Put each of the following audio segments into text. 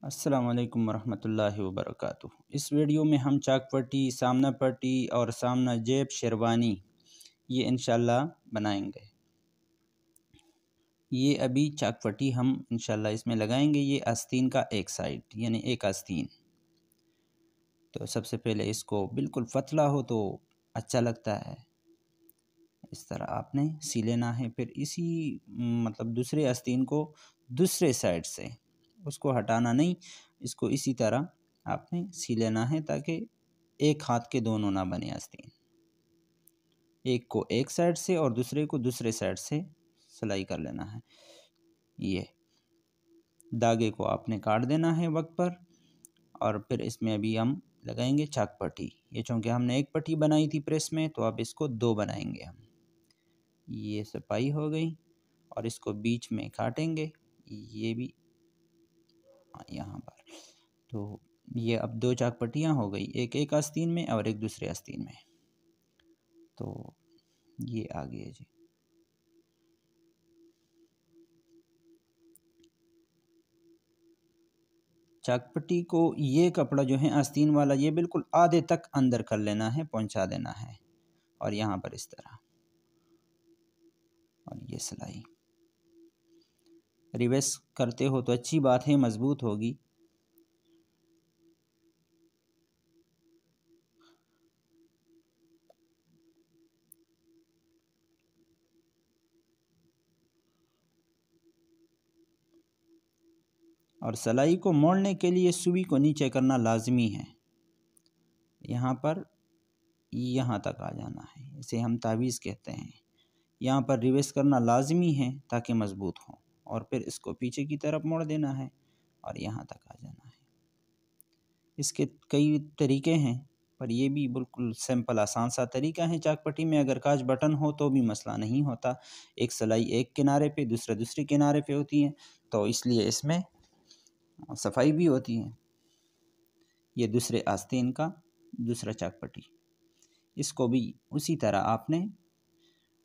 अस्सलाम वालेकुम वरहमतुल्लाहि वबरकातुहू। इस वीडियो में हम चाक पट्टी, सामना पट्टी और सामना जेब शेरवानी ये इंशाल्लाह बनाएंगे। ये अभी चाक पट्टी हम इंशाल्लाह इसमें लगाएंगे। ये आस्तीन का एक साइड यानी एक आस्तीन। तो सबसे पहले इसको बिल्कुल पतला हो तो अच्छा लगता है। इस तरह आपने सी लेना है। फिर इसी मतलब दूसरे आस्तीन को दूसरे साइड से उसको हटाना नहीं, इसको इसी तरह आपने सी लेना है ताकि एक हाथ के दोनों ना बने आस्तीन। एक को एक साइड से और दूसरे को दूसरे साइड से सिलाई कर लेना है। ये धागे को आपने काट देना है वक्त पर। और फिर इसमें अभी हम लगाएंगे चाक पट्टी। ये चूँकि हमने एक पट्टी बनाई थी प्रेस में, तो अब इसको दो बनाएंगे हम। ये सफाई हो गई और इसको बीच में काटेंगे। ये भी यहाँ पर। तो ये अब दो चाक पट्टियाँ हो गई, एक एक आस्तीन में और एक दूसरे आस्तीन में। तो ये आ गया जी। चाक पट्टी को ये कपड़ा जो है आस्तीन वाला ये बिल्कुल आधे तक अंदर कर लेना है, पहुंचा देना है। और यहाँ पर इस तरह। और ये सिलाई रिवर्स करते हो तो अच्छी बात है, मजबूत होगी। और सिलाई को मोड़ने के लिए सुई को नीचे करना लाजमी है। यहाँ पर यहाँ तक आ जाना है, इसे हम तावीज़ कहते हैं। यहाँ पर रिवर्स करना लाजमी है ताकि मजबूत हो। और फिर इसको पीछे की तरफ मोड़ देना है और यहाँ तक आ जाना है। इसके कई तरीके हैं, पर ये भी बिल्कुल सिंपल आसान सा तरीका है। चाक पट्टी में अगर काज बटन हो तो भी मसला नहीं होता। एक सिलाई एक किनारे पे, दूसरा दूसरे किनारे पे होती है, तो इसलिए इसमें सफाई भी होती है। ये दूसरे आस्तीन का दूसरा चाक पट्टी। इसको भी उसी तरह आपने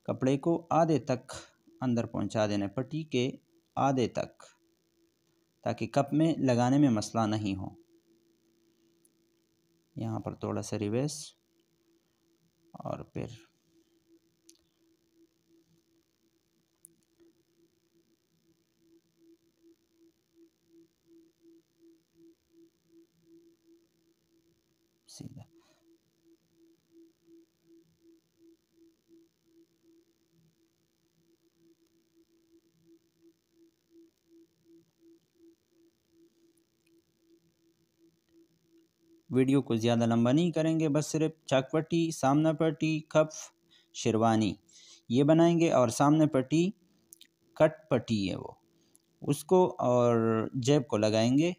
कपड़े को आधे तक अंदर पहुंचा देना, पट्टी के आधे तक, ताकि कप में लगाने में मसला नहीं हो। यहाँ पर थोड़ा सा रिवर्स और फिर सीधा। वीडियो को ज़्यादा लंबा नहीं करेंगे, बस सिर्फ चाक पट्टी, सामना पट्टी, कफ, शेरवानी ये बनाएंगे। और सामने पट्टी कट पट्टी है वो, उसको और जेब को लगाएंगे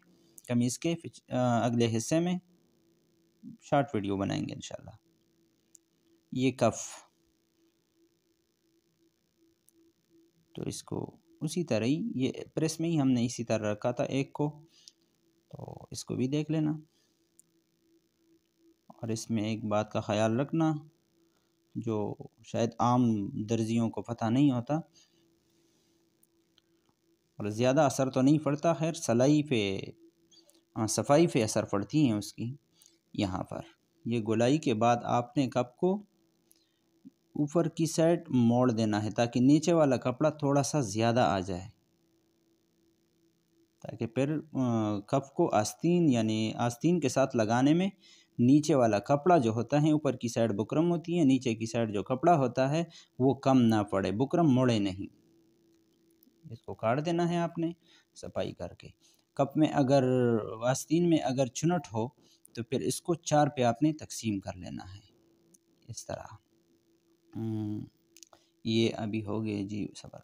कमीज़ के अगले हिस्से में। शॉर्ट वीडियो बनाएंगे इंशाल्लाह। ये कफ, तो इसको उसी तरह ही ये प्रेस में ही हमने इसी तरह रखा था एक को, तो इसको भी देख लेना। और इसमें एक बात का ख्याल रखना जो शायद आम दर्जियों को पता नहीं होता, और ज़्यादा असर तो नहीं पड़ता, खैर सिलाई पे सफाई पे असर पड़ती है उसकी। यहाँ पर ये गोलाई के बाद आपने कप को ऊपर की साइड मोड़ देना है ताकि नीचे वाला कपड़ा थोड़ा सा ज़्यादा आ जाए, ताकि फिर कप को आस्तीन यानी आस्तीन के साथ लगाने में नीचे वाला कपड़ा जो होता है, ऊपर की साइड बुकरम होती है, नीचे की साइड जो कपड़ा होता है वो कम ना पड़े, बुकरम मोड़े नहीं। इसको काट देना है आपने सफाई करके। कप में अगर आस्तीन में अगर चुनट हो तो फिर इसको चार पे आपने तकसीम कर लेना है इस तरह। ये अभी हो गए जी सबर।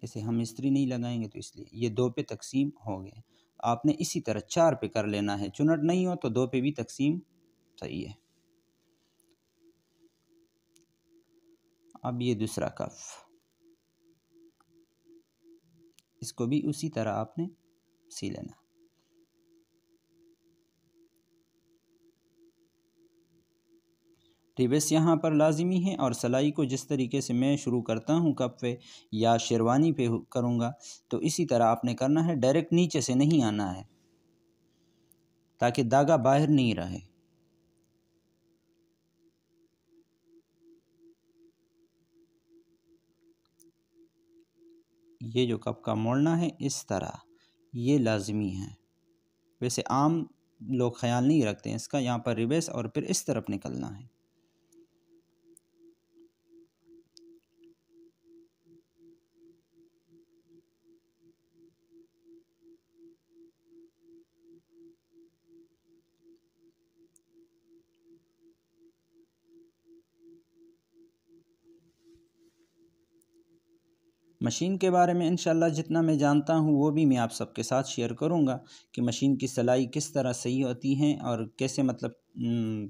इसे हम इस्त्री नहीं लगाएंगे तो इसलिए ये दो पे तकसीम हो गए। आपने इसी तरह चार पे कर लेना है, चुनट नहीं हो तो दो पे भी तकसीम सही है। अब ये दूसरा कफ, इसको भी उसी तरह आपने सी लेना। रिवेस यहाँ पर लाजिमी है और सिलाई को जिस तरीके से मैं शुरू करता हूँ कप पे या शेरवानी पे करूँगा, तो इसी तरह आपने करना है, डायरेक्ट नीचे से नहीं आना है ताकि धागा बाहर नहीं रहे। ये जो कप का मोड़ना है इस तरह, ये लाजिमी है। वैसे आम लोग ख्याल नहीं रखते हैं इसका। यहाँ पर रिवर्स और फिर इस तरफ निकलना है। मशीन के बारे में इंशाल्लाह जितना मैं जानता हूँ वो भी मैं आप सबके साथ शेयर करूँगा कि मशीन की सिलाई किस तरह सही होती है और कैसे, मतलब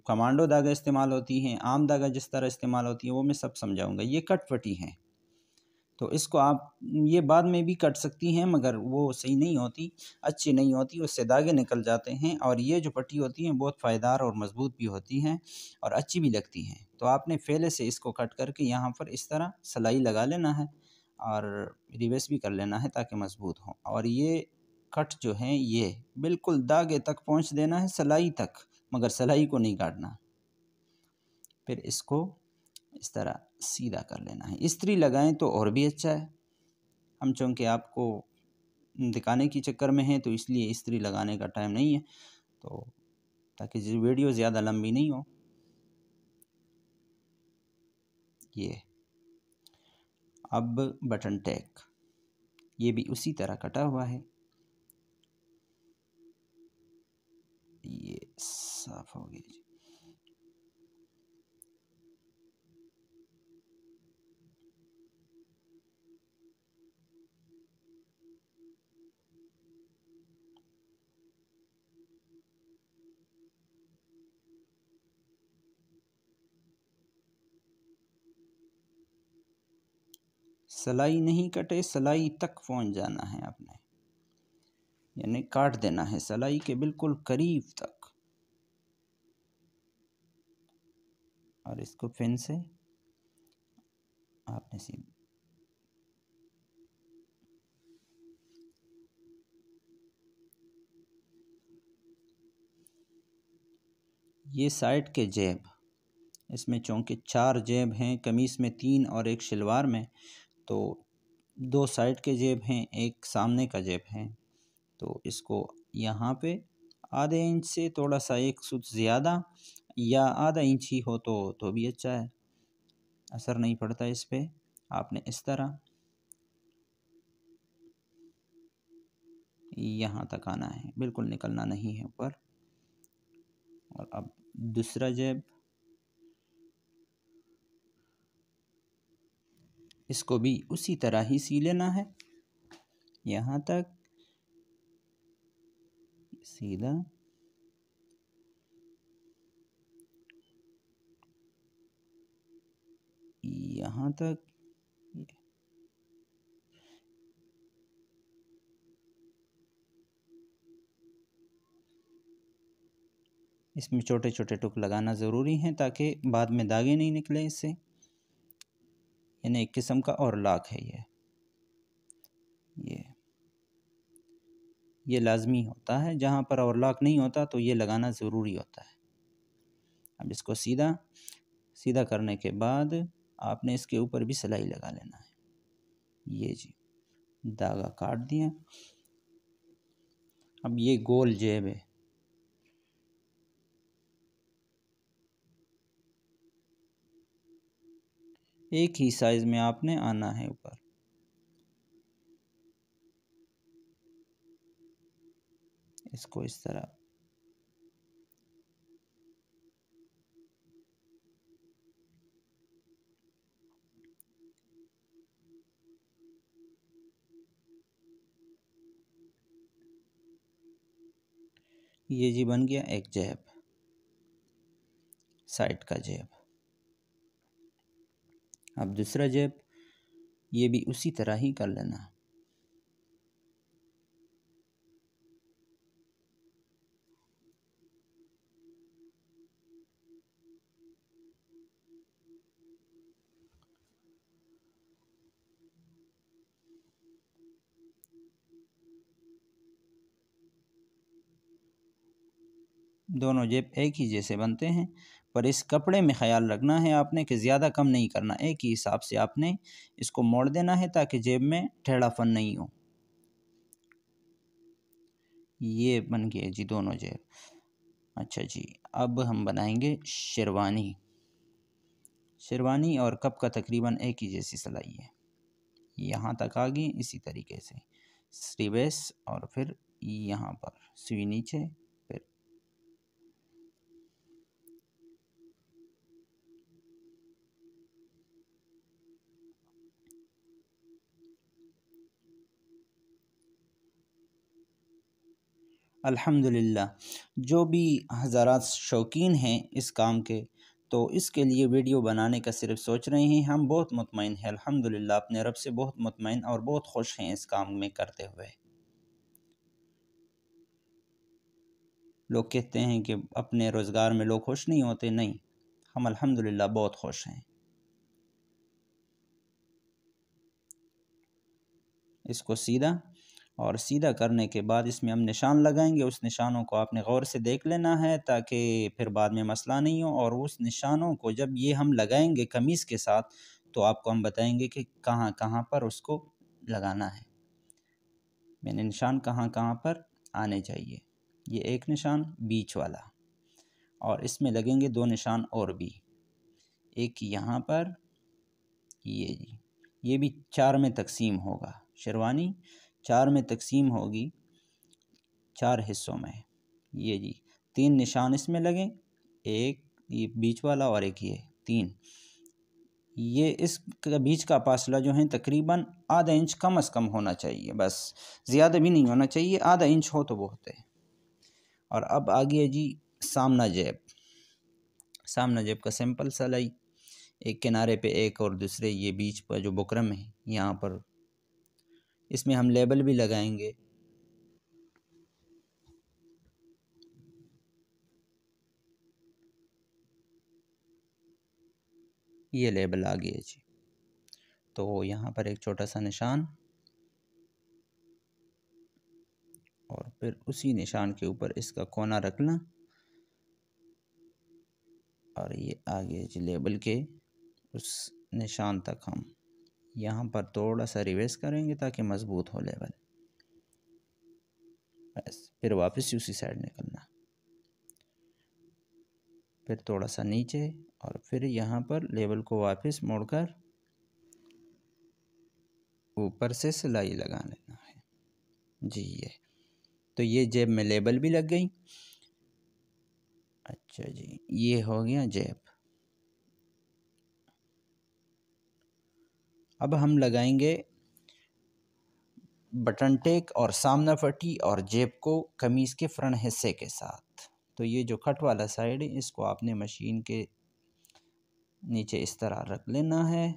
कमांडो धागा इस्तेमाल होती हैं, आम धागा जिस तरह इस्तेमाल होती है, वो मैं सब समझाऊँगा। ये कट पट्टी है, तो इसको आप ये बाद में भी कट सकती हैं, मगर वो सही नहीं होती, अच्छी नहीं होती, उससे धागे निकल जाते हैं। और ये जो पट्टी होती हैं बहुत फ़ायदार और मज़बूत भी होती हैं और अच्छी भी लगती हैं। तो आपने पहले से इसको कट करके यहाँ पर इस तरह सिलाई लगा लेना है और रिवर्स भी कर लेना है ताकि मज़बूत हो। और ये कट जो है ये बिल्कुल धागे तक पहुँच देना है, सिलाई तक, मगर सिलाई को नहीं काटना। फिर इसको इस तरह सीधा कर लेना है। इस्त्री लगाएं तो और भी अच्छा है। हम चूँकि आपको दिखाने की चक्कर में हैं तो इसलिए इस्त्री लगाने का टाइम नहीं है, तो ताकि वीडियो ज़्यादा लंबी नहीं हो। ये अब बटन टैग, ये भी उसी तरह कटा हुआ है। ये साफ हो गया जी। सिलाई नहीं कटे, सिलाई तक पहुंच जाना है आपने, यानी काट देना है सिलाई के बिल्कुल करीब तक। और इसको फिन से आपने सीधा, ये साइड के जेब, इसमें चूँकि 4 जेब हैं, कमीज़ में 3 और एक शलवार में, तो 2 साइड के जेब हैं, एक सामने का जेब है। तो इसको यहाँ पे आधे इंच से थोड़ा सा 1 सूत ज़्यादा या आधा इंच ही हो तो भी अच्छा है, असर नहीं पड़ता इस पे। आपने इस तरह यहाँ तक आना है, बिल्कुल निकलना नहीं है ऊपर। और अब दूसरा जेब, इसको भी उसी तरह ही सी लेना है, यहाँ तक सीधा, यहाँ तक। इसमें छोटे छोटे टुक लगाना ज़रूरी है ताकि बाद में दागे नहीं निकले इससे। यानी एक किस्म का और लॉक है ये लाजमी होता है। जहाँ पर और लॉक नहीं होता तो ये लगाना ज़रूरी होता है। अब इसको सीधा सीधा करने के बाद आपने इसके ऊपर भी सिलाई लगा लेना है। ये जी, धागा काट दिया। अब ये गोल जेब है, एक ही साइज़ में आपने आना है ऊपर। इसको इस तरह ये जी बन गया एक जेब, साइड का जेब। अब दूसरा जेब, ये भी उसी तरह ही कर लेना। दोनों जेब एक ही जैसे बनते हैं, पर इस कपड़े में ख्याल रखना है आपने कि ज़्यादा कम नहीं करना, एक ही हिसाब से आपने इसको मोड़ देना है ताकि जेब में टेढ़ापन नहीं हो। ये बन गए जी दोनों जेब। अच्छा जी, अब हम बनाएंगे शेरवानी। शेरवानी और कप का तकरीबन एक ही जैसी सिलाई है, यहाँ तक आ गई। इसी तरीके से रिवर्स और फिर यहाँ पर सुई नीचे, फिर अल्हम्दुलिल्लाह। जो भी हज़रात शौकीन हैं इस काम के, तो इसके लिए वीडियो बनाने का सिर्फ सोच रहे हैं, हम बहुत मुतमईन हैं अल्हम्दुलिल्लाह, अपने रब से बहुत मुतमईन और बहुत खुश हैं इस काम में करते हुए। लोग कहते हैं कि अपने रोज़गार में लोग खुश नहीं होते, नहीं, हम अल्हम्दुलिल्लाह बहुत खुश हैं। इसको सीधा, और सीधा करने के बाद इसमें हम निशान लगाएंगे। उस निशानों को आपने गौर से देख लेना है ताकि फिर बाद में मसला नहीं हो। और उस निशानों को जब ये हम लगाएंगे कमीज़ के साथ, तो आपको हम बताएंगे कि कहाँ कहाँ पर उसको लगाना है, मैंने निशान कहाँ कहाँ पर आने चाहिए। ये एक निशान बीच वाला, और इसमें लगेंगे दो निशान और भी, एक यहाँ पर, ये जी, ये भी चार में तकसीम होगा। शेरवानी चार में तकसीम होगी, चार हिस्सों में। ये जी, तीन निशान इसमें लगे, एक ये बीच वाला और एक ये, तीन। ये इस बीच का फासला जो है तकरीबन आधा इंच कम से कम होना चाहिए, बस ज़्यादा भी नहीं होना चाहिए, आधा इंच हो तो बहुत है। और अब आ गया जी सामना जेब। सामना जेब का सिंपल सिलाई, एक किनारे पे एक और दूसरे ये बीच पर जो बुकरम है यहाँ पर, इसमें हम लेबल भी लगाएंगे। ये लेबल आ गया जी, तो यहाँ पर एक छोटा सा निशान, और फिर उसी निशान के ऊपर इसका कोना रखना, और ये आ गया जी लेबल के उस निशान तक। हम यहाँ पर थोड़ा सा रिवर्स करेंगे ताकि मज़बूत हो लेबल, बस। फिर वापस उसी साइड निकलना, फिर थोड़ा सा नीचे, और फिर यहाँ पर लेबल को वापस मोड़कर ऊपर से सिलाई लगा लेना है जी। ये तो ये जेब में लेबल भी लग गई। अच्छा जी, ये हो गया जेब। अब हम लगाएंगे बटन टेक और सामना पट्टी और जेब को कमीज़ के फ्रंट हिस्से के साथ। तो ये जो कट वाला साइड है इसको आपने मशीन के नीचे इस तरह रख लेना है,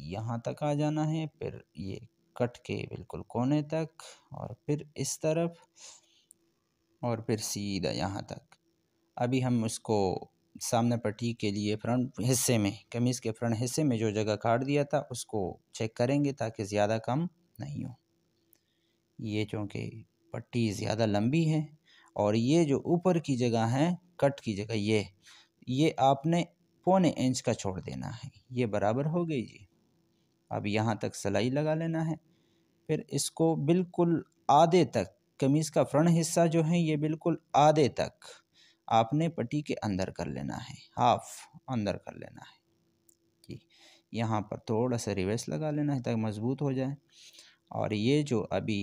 यहाँ तक आ जाना है, फिर ये कट के बिल्कुल कोने तक, और फिर इस तरफ, और फिर सीधा यहाँ तक। अभी हम उसको सामने पट्टी के लिए फ्रंट हिस्से में, कमीज़ के फ्रंट हिस्से में जो जगह काट दिया था उसको चेक करेंगे ताकि ज़्यादा कम नहीं हो। ये चूँकि पट्टी ज़्यादा लंबी है, और ये जो ऊपर की जगह है कट की जगह, ये आपने पौने इंच का छोड़ देना है। ये बराबर हो गई जी। अब यहाँ तक सिलाई लगा लेना है, फिर इसको बिल्कुल आधे तक, कमीज़ का फ्रंट हिस्सा जो है ये बिल्कुल आधे तक आपने पट्टी के अंदर कर लेना है, हाफ अंदर कर लेना है जी। यहाँ पर थोड़ा सा रिवर्स लगा लेना है ताकि मज़बूत हो जाए। और ये जो अभी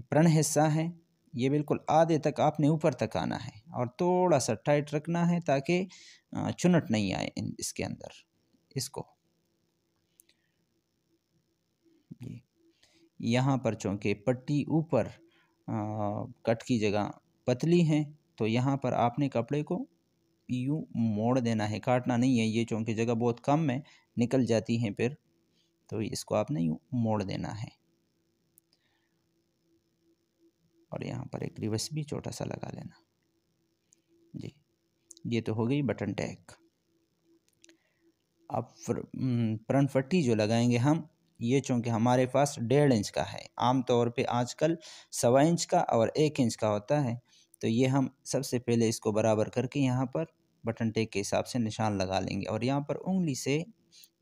फ्रंट हिस्सा है ये बिल्कुल आधे तक आपने ऊपर तक आना है, और थोड़ा सा टाइट रखना है ताकि चुनट नहीं आए इसके अंदर, इसको जी। यहाँ पर चूँकि पट्टी ऊपर कट की जगह पतली है, तो यहाँ पर आपने कपड़े को यूँ मोड़ देना है, काटना नहीं है। ये चूँकि जगह बहुत कम है, निकल जाती हैं फिर, तो इसको आपने यूँ मोड़ देना है। और यहाँ पर एक रिवर्स भी छोटा सा लगा लेना जी। ये तो हो गई बटन टैग। अब फ्रंट पट्टी जो लगाएंगे हम, ये चूँकि हमारे पास 1.5 इंच का है, आम तौर पे आजकल 1.25 इंच का और 1 इंच का होता है। तो ये हम सबसे पहले इसको बराबर करके यहाँ पर बटन टेक के हिसाब से निशान लगा लेंगे और यहाँ पर उँगली से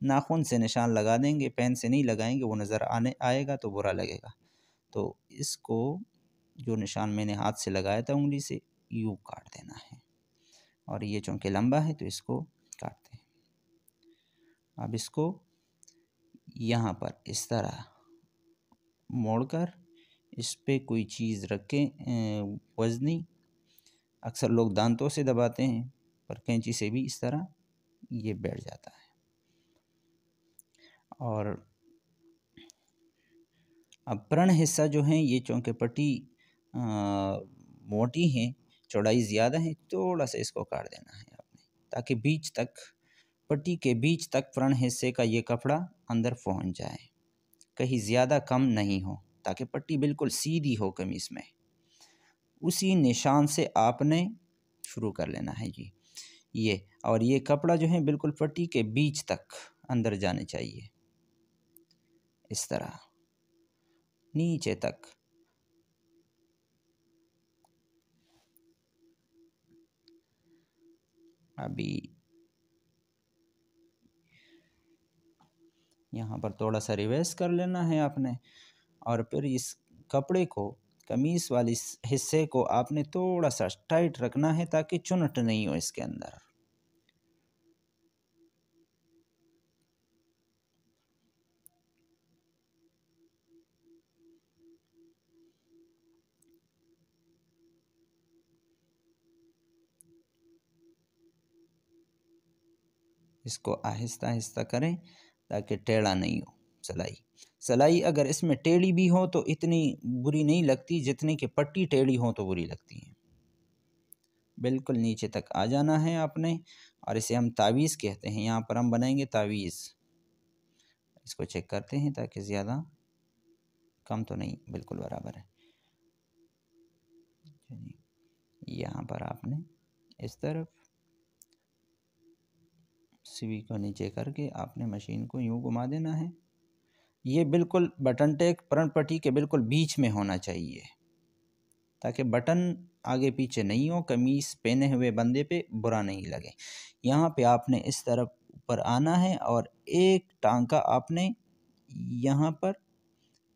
नाखून से निशान लगा देंगे, पेन से नहीं लगाएंगे, वो नज़र आने आएगा तो बुरा लगेगा। तो इसको जो निशान मैंने हाथ से लगाया था उँगली से, यूँ काट देना है और ये चूँकि लंबा है तो इसको काटते हैं। अब इसको यहाँ पर इस तरह मोड़कर इस पे कोई चीज़ रखें वज़नी, अक्सर लोग दांतों से दबाते हैं पर कैंची से भी इस तरह ये बैठ जाता है। और अब प्रण हिस्सा जो है ये चूँकि पट्टी मोटी है, चौड़ाई ज़्यादा है, थोड़ा सा इसको काट देना है आपने, ताकि बीच तक पट्टी के बीच तक प्रण हिस्से का ये कपड़ा अंदर पहुंच जाए, कहीं ज़्यादा कम नहीं हो, ताकि पट्टी बिल्कुल सीधी हो कमीज़ में। उसी निशान से आपने शुरू कर लेना है जी ये, और ये कपड़ा जो है बिल्कुल पट्टी के बीच तक अंदर जाने चाहिए, इस तरह नीचे तक। अभी यहाँ पर थोड़ा सा रिवर्स कर लेना है आपने और फिर इस कपड़े को, कमीज वाली हिस्से को आपने थोड़ा सा टाइट रखना है ताकि चुनट नहीं हो इसके अंदर। इसको आहिस्ता आहिस्ता करें ताकि टेढ़ा नहीं हो सिलाई। सिलाई अगर इसमें टेढ़ी भी हो तो इतनी बुरी नहीं लगती जितनी कि पट्टी टेढ़ी हो तो बुरी लगती है। बिल्कुल नीचे तक आ जाना है आपने और इसे हम तावीज़ कहते हैं। यहाँ पर हम बनाएंगे तावीज़। इसको चेक करते हैं ताकि ज़्यादा कम तो नहीं, बिल्कुल बराबर है। यहाँ पर आपने इस तरफ सुई को नीचे करके आपने मशीन को यूँ घुमा देना है। ये बिल्कुल बटन टेक प्रण पट्टी के बिल्कुल बीच में होना चाहिए ताकि बटन आगे पीछे नहीं हो, कमीज पहने हुए बंदे पे बुरा नहीं लगे। यहाँ पे आपने इस तरफ ऊपर आना है और एक टांग का आपने यहाँ पर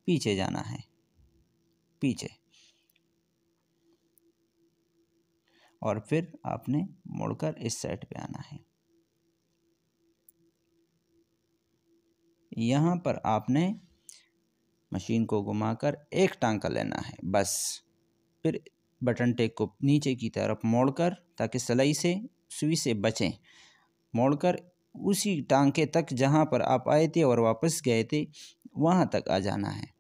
पीछे जाना है, पीछे, और फिर आपने मुड़कर इस साइड पे आना है। यहाँ पर आपने मशीन को घुमाकर एक टांग का लेना है बस। फिर बटन टेक को नीचे की तरफ मोड़कर, ताकि सिलाई से सुई से बचें, मोड़कर उसी टांके तक जहाँ पर आप आए थे और वापस गए थे वहाँ तक आ जाना है।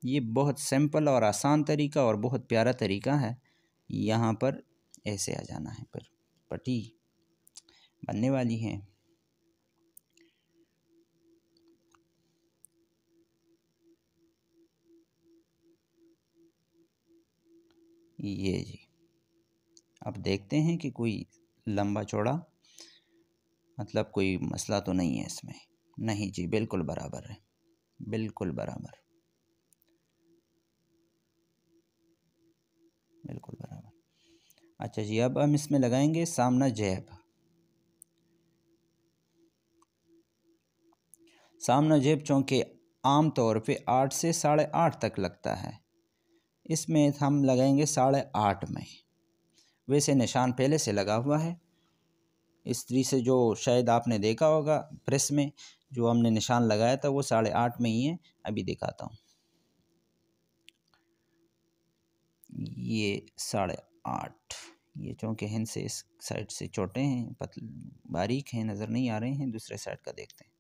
ये बहुत सिंपल और आसान तरीका और बहुत प्यारा तरीका है। यहाँ पर ऐसे आ जाना है, फिर पट्टी बनने वाली है। ये जी, अब देखते हैं कि कोई लंबा चौड़ा मतलब कोई मसला तो नहीं है इसमें। नहीं जी, बिल्कुल बराबर है, बिल्कुल बराबर, बिल्कुल बराबर। अच्छा जी, अब हम इसमें लगाएंगे सामना जेब। सामना जेब चूँकि आम तौर पे 8 से 8.5 तक लगता है, इसमें हम लगाएंगे 8.5 में। वैसे निशान पहले से लगा हुआ है इस्त्री से, जो शायद आपने देखा होगा प्रेस में जो हमने निशान लगाया था वो 8.5 में ही है। अभी दिखाता हूँ, ये 8.5। ये चूँकि हिंद से इस साइड से छोटे हैं, पतले बारीक हैं, नज़र नहीं आ रहे हैं। दूसरे साइड का देखते हैं,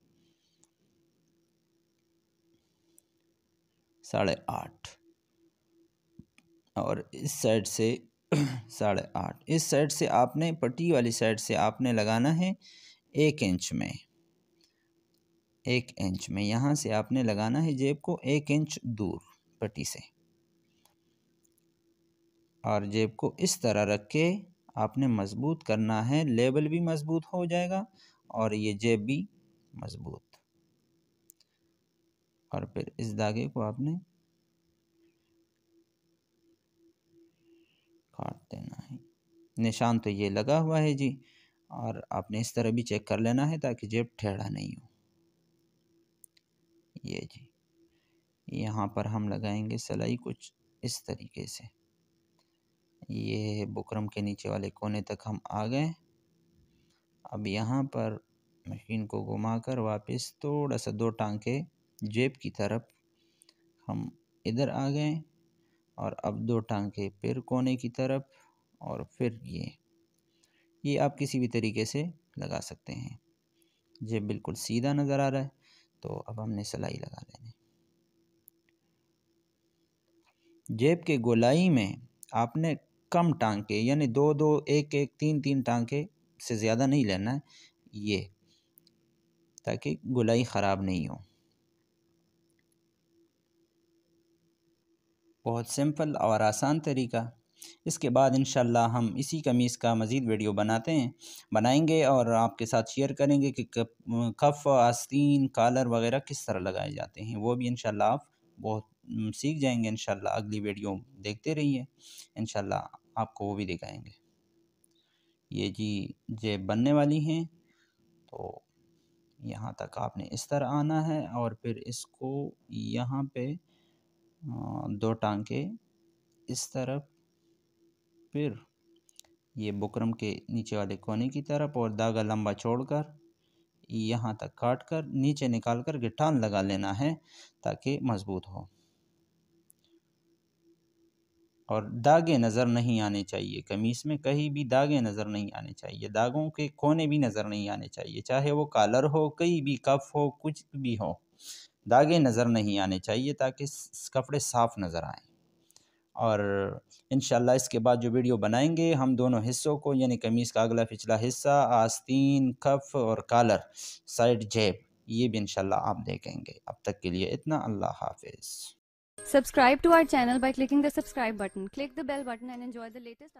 8.5, और इस साइड से 8.5। इस साइड से आपने पट्टी वाली साइड से आपने लगाना है 1 इंच में, 1 इंच में। यहाँ से आपने लगाना है जेब को 1 इंच दूर पट्टी से, और जेब को इस तरह रख के आपने मज़बूत करना है। लेवल भी मज़बूत हो जाएगा और ये जेब भी मज़बूत। और फिर इस धागे को आपने काट देना है। निशान तो ये लगा हुआ है जी, और आपने इस तरह भी चेक कर लेना है ताकि जेब टेढ़ा नहीं हो। ये जी, यहाँ पर हम लगाएंगे सिलाई कुछ इस तरीके से। ये बुकरम के नीचे वाले कोने तक हम आ गए। अब यहाँ पर मशीन को घुमाकर वापस थोड़ा सा 2 टांके जेब की तरफ हम इधर आ गए, और अब 2 टांके फिर कोने की तरफ, और फिर ये आप किसी भी तरीके से लगा सकते हैं। जेब बिल्कुल सीधा नज़र आ रहा है, तो अब हमने सिलाई लगा देनी। जेब के गोलाई में आपने कम टांके यानी 2-2, 1-1, 3-3 टांके से ज़्यादा नहीं लेना है, ये ताकि गोलाई ख़राब नहीं हो। बहुत सिंपल और आसान तरीका। इसके बाद इंशाल्लाह हम इसी कमीज़ का मज़ीद वीडियो बनाएंगे और आपके साथ शेयर करेंगे कि कफ़, आस्तीन, कॉलर वगैरह किस तरह लगाए जाते हैं। वो भी इंशाल्लाह आप बहुत सीख जाएंगे इंशाल्लाह। अगली वीडियो देखते रहिए, इंशाल्लाह आपको वो भी दिखाएंगे। ये जी जेब बनने वाली हैं, तो यहाँ तक आपने इस तरह आना है, और फिर इसको यहाँ पे 2 टांके इस तरफ, फिर ये बुकरम के नीचे वाले कोने की तरफ, और धागा लंबा छोड़कर यहाँ तक काट कर नीचे निकाल कर गिटान लगा लेना है ताकि मज़बूत हो। और दागे नज़र नहीं आने चाहिए कमीज़ में, कहीं भी दागे नज़र नहीं आने चाहिए, दागों के कोने भी नज़र नहीं आने चाहिए, चाहे वो कॉलर हो, कहीं भी कफ हो, कुछ भी हो, दागे नज़र नहीं आने चाहिए ताकि कपड़े साफ़ नज़र आएँ। और इंशाल्लाह इसके बाद जो वीडियो बनाएंगे हम दोनों हिस्सों को, यानी कमीज़ का अगला पिछला हिस्सा, आस्तीन, कफ और कॉलर, साइड जेब, ये भी इंशाल्लाह आप देखेंगे। अब तक के लिए इतना, अल्लाह हाफिज़। Subscribe to our channel by clicking the subscribe button. Click the bell button and enjoy the latest updates.